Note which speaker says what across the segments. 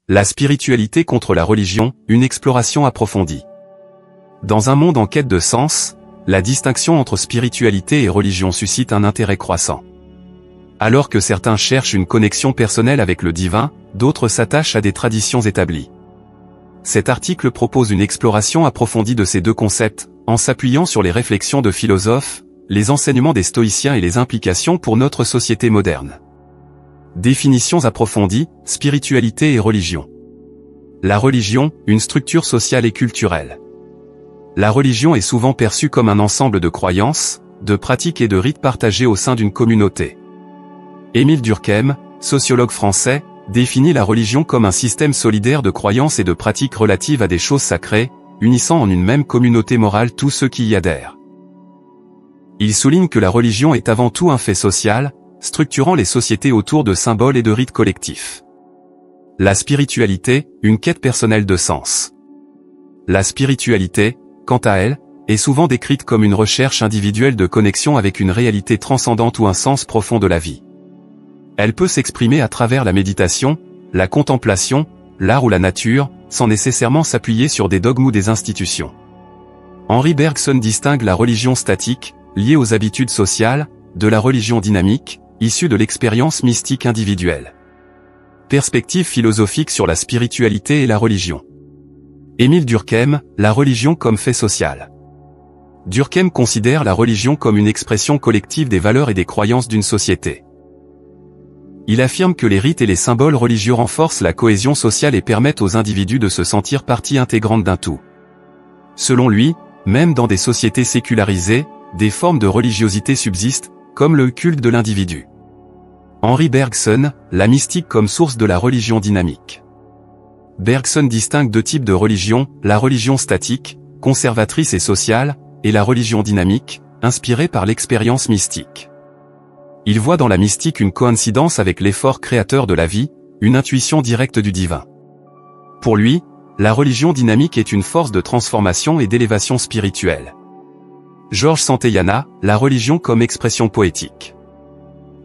Speaker 1: La spiritualité contre la religion, une exploration approfondie. Dans un monde en quête de sens, la distinction entre spiritualité et religion suscite un intérêt croissant. Alors que certains cherchent une connexion personnelle avec le divin, d'autres s'attachent à des traditions établies. Cet article propose une exploration approfondie de ces deux concepts, en s'appuyant sur les réflexions de philosophes, les enseignements des stoïciens et les implications pour notre société moderne. Définitions approfondies, spiritualité et religion. La religion, une structure sociale et culturelle. La religion est souvent perçue comme un ensemble de croyances, de pratiques et de rites partagés au sein d'une communauté. Émile Durkheim, sociologue français, définit la religion comme un système solidaire de croyances et de pratiques relatives à des choses sacrées, unissant en une même communauté morale tous ceux qui y adhèrent. Il souligne que la religion est avant tout un fait social, structurant les sociétés autour de symboles et de rites collectifs. La spiritualité, une quête personnelle de sens. La spiritualité, quant à elle, est souvent décrite comme une recherche individuelle de connexion avec une réalité transcendante ou un sens profond de la vie. Elle peut s'exprimer à travers la méditation, la contemplation, l'art ou la nature, sans nécessairement s'appuyer sur des dogmes ou des institutions. Henri Bergson distingue la religion statique, liée aux habitudes sociales, de la religion dynamique, issue de l'expérience mystique individuelle. Perspective philosophique sur la spiritualité et la religion. Émile Durkheim, la religion comme fait social. Durkheim considère la religion comme une expression collective des valeurs et des croyances d'une société. Il affirme que les rites et les symboles religieux renforcent la cohésion sociale et permettent aux individus de se sentir partie intégrante d'un tout. Selon lui, même dans des sociétés sécularisées, des formes de religiosité subsistent, comme le culte de l'individu. Henri Bergson, la mystique comme source de la religion dynamique. Bergson distingue deux types de religion, la religion statique, conservatrice et sociale, et la religion dynamique, inspirée par l'expérience mystique. Il voit dans la mystique une coïncidence avec l'effort créateur de la vie, une intuition directe du divin. Pour lui, la religion dynamique est une force de transformation et d'élévation spirituelle. Georges Santayana, la religion comme expression poétique.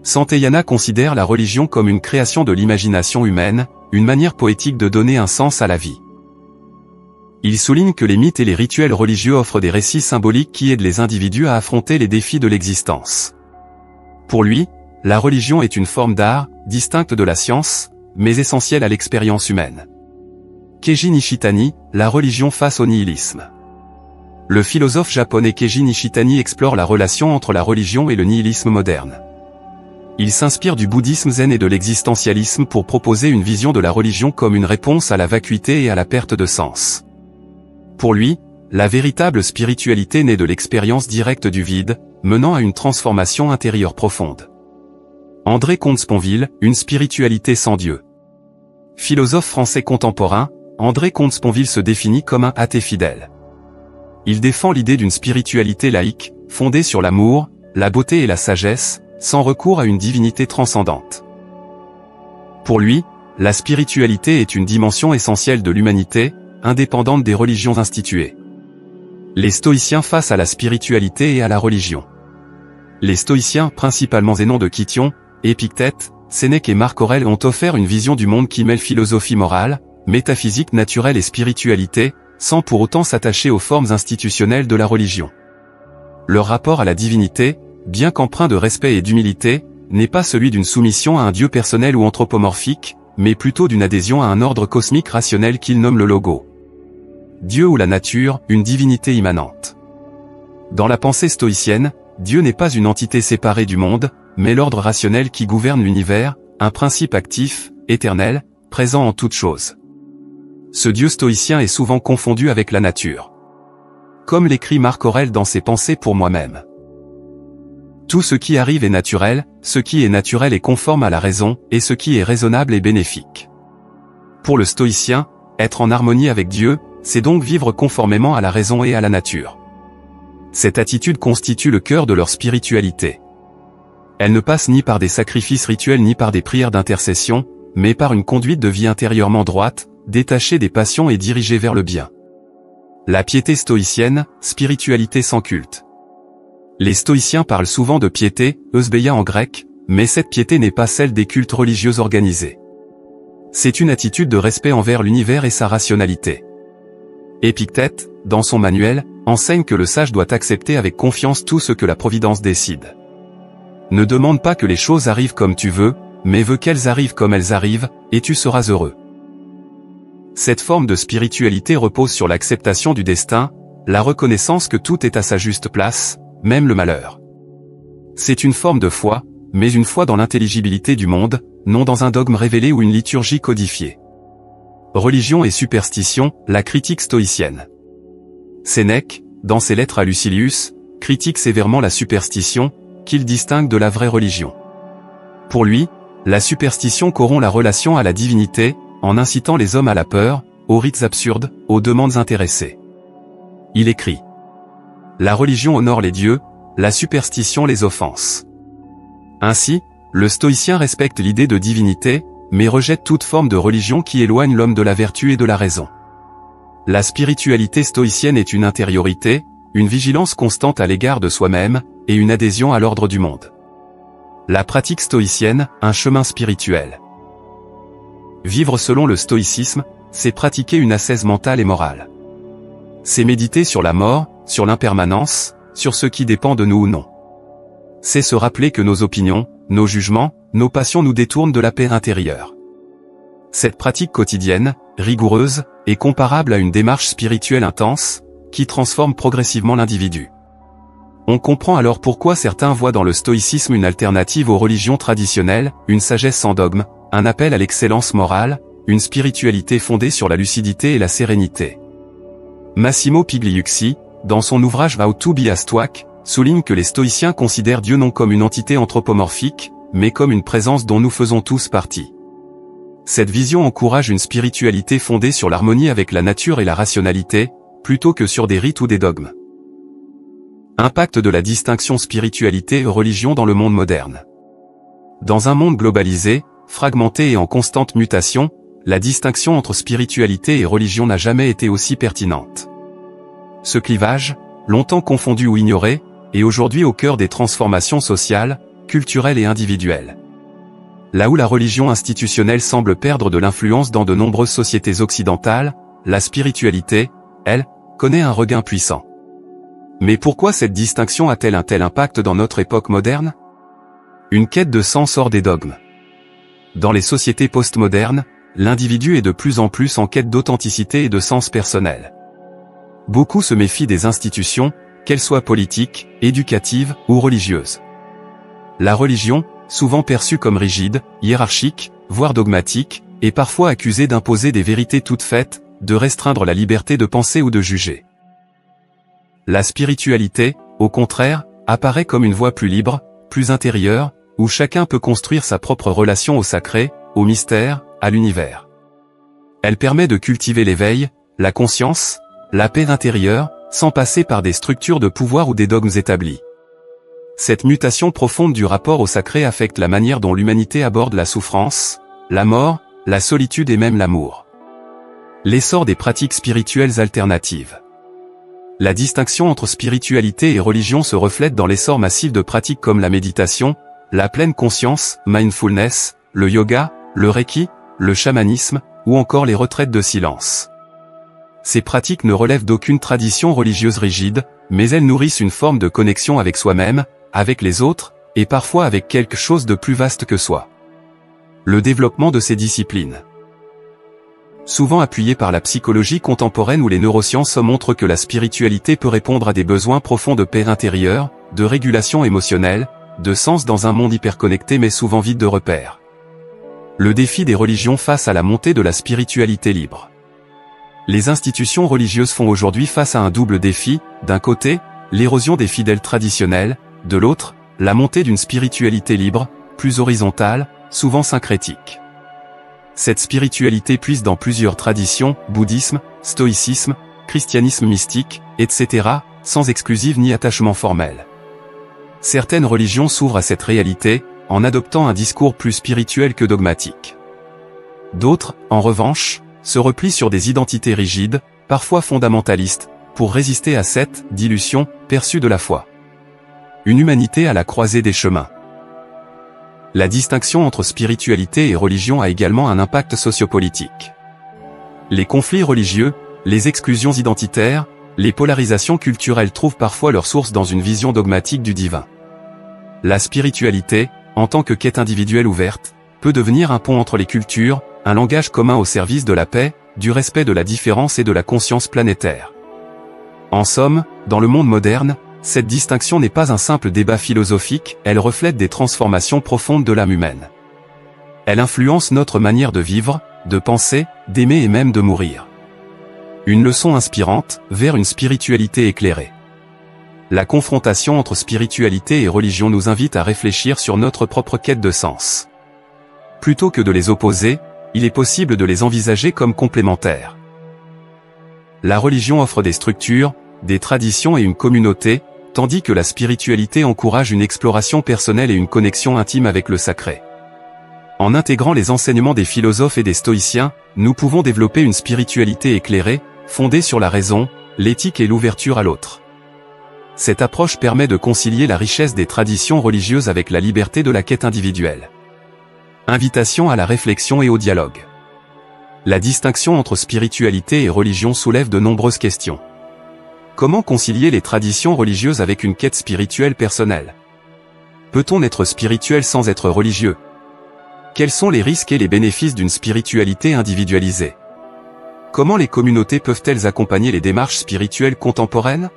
Speaker 1: Santayana considère la religion comme une création de l'imagination humaine, une manière poétique de donner un sens à la vie. Il souligne que les mythes et les rituels religieux offrent des récits symboliques qui aident les individus à affronter les défis de l'existence. Pour lui, la religion est une forme d'art, distincte de la science, mais essentielle à l'expérience humaine. Keiji Nishitani, la religion face au nihilisme. Le philosophe japonais Keiji Nishitani explore la relation entre la religion et le nihilisme moderne. Il s'inspire du bouddhisme zen et de l'existentialisme pour proposer une vision de la religion comme une réponse à la vacuité et à la perte de sens. Pour lui, la véritable spiritualité naît de l'expérience directe du vide, menant à une transformation intérieure profonde. André Comte-Sponville, une spiritualité sans Dieu. Philosophe français contemporain, André Comte-Sponville se définit comme un athée fidèle. Il défend l'idée d'une spiritualité laïque, fondée sur l'amour, la beauté et la sagesse, sans recours à une divinité transcendante. Pour lui, la spiritualité est une dimension essentielle de l'humanité, indépendante des religions instituées. Les stoïciens face à la spiritualité et à la religion. Les stoïciens, principalement Zénon de Kition, Épictète, Sénèque et Marc Aurèle ont offert une vision du monde qui mêle philosophie morale, métaphysique naturelle et spiritualité, sans pour autant s'attacher aux formes institutionnelles de la religion. Leur rapport à la divinité, bien qu'empreint de respect et d'humilité, n'est pas celui d'une soumission à un dieu personnel ou anthropomorphique, mais plutôt d'une adhésion à un ordre cosmique rationnel qu'ils nomment le logo. Dieu ou la nature, une divinité immanente. Dans la pensée stoïcienne, Dieu n'est pas une entité séparée du monde, mais l'ordre rationnel qui gouverne l'univers, un principe actif, éternel, présent en toute chose. Ce Dieu stoïcien est souvent confondu avec la nature. Comme l'écrit Marc Aurèle dans ses Pensées pour moi-même. Tout ce qui arrive est naturel, ce qui est naturel est conforme à la raison, et ce qui est raisonnable est bénéfique. Pour le stoïcien, être en harmonie avec Dieu, c'est donc vivre conformément à la raison et à la nature. Cette attitude constitue le cœur de leur spiritualité. Elle ne passe ni par des sacrifices rituels ni par des prières d'intercession, mais par une conduite de vie intérieurement droite, détachée des passions et dirigée vers le bien. La piété stoïcienne, spiritualité sans culte. Les stoïciens parlent souvent de piété, eusbeia en grec, mais cette piété n'est pas celle des cultes religieux organisés. C'est une attitude de respect envers l'univers et sa rationalité. Épictète, dans son manuel, enseigne que le sage doit accepter avec confiance tout ce que la Providence décide. Ne demande pas que les choses arrivent comme tu veux, mais veux qu'elles arrivent comme elles arrivent, et tu seras heureux. Cette forme de spiritualité repose sur l'acceptation du destin, la reconnaissance que tout est à sa juste place, même le malheur. C'est une forme de foi, mais une foi dans l'intelligibilité du monde, non dans un dogme révélé ou une liturgie codifiée. Religion et superstition, la critique stoïcienne. Sénèque, dans ses lettres à Lucilius, critique sévèrement la superstition, qu'il distingue de la vraie religion. Pour lui, la superstition corrompt la relation à la divinité, en incitant les hommes à la peur, aux rites absurdes, aux demandes intéressées. Il écrit : La religion honore les dieux, la superstition les offense. Ainsi, le stoïcien respecte l'idée de divinité, mais rejette toute forme de religion qui éloigne l'homme de la vertu et de la raison. La spiritualité stoïcienne est une intériorité, une vigilance constante à l'égard de soi-même, et une adhésion à l'ordre du monde. La pratique stoïcienne, un chemin spirituel. Vivre selon le stoïcisme, c'est pratiquer une ascèse mentale et morale. C'est méditer sur la mort, sur l'impermanence, sur ce qui dépend de nous ou non. C'est se rappeler que nos opinions, nos jugements, nos passions nous détournent de la paix intérieure. Cette pratique quotidienne, rigoureuse, est comparable à une démarche spirituelle intense, qui transforme progressivement l'individu. On comprend alors pourquoi certains voient dans le stoïcisme une alternative aux religions traditionnelles, une sagesse sans dogme, un appel à l'excellence morale, une spiritualité fondée sur la lucidité et la sérénité. Massimo Pigliucci, dans son ouvrage How to be a Stoic, souligne que les stoïciens considèrent Dieu non comme une entité anthropomorphique, mais comme une présence dont nous faisons tous partie. Cette vision encourage une spiritualité fondée sur l'harmonie avec la nature et la rationalité, plutôt que sur des rites ou des dogmes. Impact de la distinction spiritualité et religion dans le monde moderne. Dans un monde globalisé, fragmenté et en constante mutation, la distinction entre spiritualité et religion n'a jamais été aussi pertinente. Ce clivage, longtemps confondu ou ignoré, est aujourd'hui au cœur des transformations sociales, culturelles et individuelles. Là où la religion institutionnelle semble perdre de l'influence dans de nombreuses sociétés occidentales, la spiritualité, elle, connaît un regain puissant. Mais pourquoi cette distinction a-t-elle un tel impact dans notre époque moderne ? Une quête de sens hors des dogmes. Dans les sociétés postmodernes, l'individu est de plus en plus en quête d'authenticité et de sens personnel. Beaucoup se méfient des institutions, qu'elles soient politiques, éducatives ou religieuses. La religion, souvent perçue comme rigide, hiérarchique, voire dogmatique, est parfois accusée d'imposer des vérités toutes faites, de restreindre la liberté de penser ou de juger. La spiritualité, au contraire, apparaît comme une voie plus libre, plus intérieure, où chacun peut construire sa propre relation au sacré, au mystère, à l'univers. Elle permet de cultiver l'éveil, la conscience, la paix intérieure, sans passer par des structures de pouvoir ou des dogmes établis. Cette mutation profonde du rapport au sacré affecte la manière dont l'humanité aborde la souffrance, la mort, la solitude et même l'amour. L'essor des pratiques spirituelles alternatives. La distinction entre spiritualité et religion se reflète dans l'essor massif de pratiques comme la méditation, la pleine conscience, mindfulness, le yoga, le reiki, le chamanisme, ou encore les retraites de silence. Ces pratiques ne relèvent d'aucune tradition religieuse rigide, mais elles nourrissent une forme de connexion avec soi-même, avec les autres, et parfois avec quelque chose de plus vaste que soi. Le développement de ces disciplines. Souvent appuyé par la psychologie contemporaine ou les neurosciences montrent que la spiritualité peut répondre à des besoins profonds de paix intérieure, de régulation émotionnelle, de sens dans un monde hyperconnecté mais souvent vide de repères. Le défi des religions face à la montée de la spiritualité libre. Les institutions religieuses font aujourd'hui face à un double défi, d'un côté, l'érosion des fidèles traditionnels, de l'autre, la montée d'une spiritualité libre, plus horizontale, souvent syncrétique. Cette spiritualité puise dans plusieurs traditions, bouddhisme, stoïcisme, christianisme mystique, etc., sans exclusive ni attachement formel. Certaines religions s'ouvrent à cette réalité, en adoptant un discours plus spirituel que dogmatique. D'autres, en revanche, se replient sur des identités rigides, parfois fondamentalistes, pour résister à cette dilution perçue de la foi. Une humanité à la croisée des chemins. la distinction entre spiritualité et religion a également un impact sociopolitique. Les conflits religieux, les exclusions identitaires, les polarisations culturelles trouvent parfois leur source dans une vision dogmatique du divin. La spiritualité, en tant que quête individuelle ouverte, peut devenir un pont entre les cultures, un langage commun au service de la paix, du respect de la différence et de la conscience planétaire. En somme, dans le monde moderne, cette distinction n'est pas un simple débat philosophique, elle reflète des transformations profondes de l'âme humaine. Elle influence notre manière de vivre, de penser, d'aimer et même de mourir. Une leçon inspirante, vers une spiritualité éclairée. La confrontation entre spiritualité et religion nous invite à réfléchir sur notre propre quête de sens. Plutôt que de les opposer, il est possible de les envisager comme complémentaires. La religion offre des structures, des traditions et une communauté, tandis que la spiritualité encourage une exploration personnelle et une connexion intime avec le sacré. En intégrant les enseignements des philosophes et des stoïciens, nous pouvons développer une spiritualité éclairée, fondée sur la raison, l'éthique et l'ouverture à l'autre. Cette approche permet de concilier la richesse des traditions religieuses avec la liberté de la quête individuelle. Invitation à la réflexion et au dialogue. La distinction entre spiritualité et religion soulève de nombreuses questions. Comment concilier les traditions religieuses avec une quête spirituelle personnelle? Peut-on être spirituel sans être religieux? Quels sont les risques et les bénéfices d'une spiritualité individualisée? Comment les communautés peuvent-elles accompagner les démarches spirituelles contemporaines?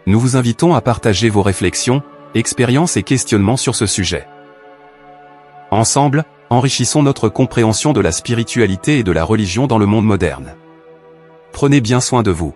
Speaker 1: Nous vous invitons à partager vos réflexions, expériences et questionnements sur ce sujet. Ensemble, enrichissons notre compréhension de la spiritualité et de la religion dans le monde moderne. Prenez bien soin de vous.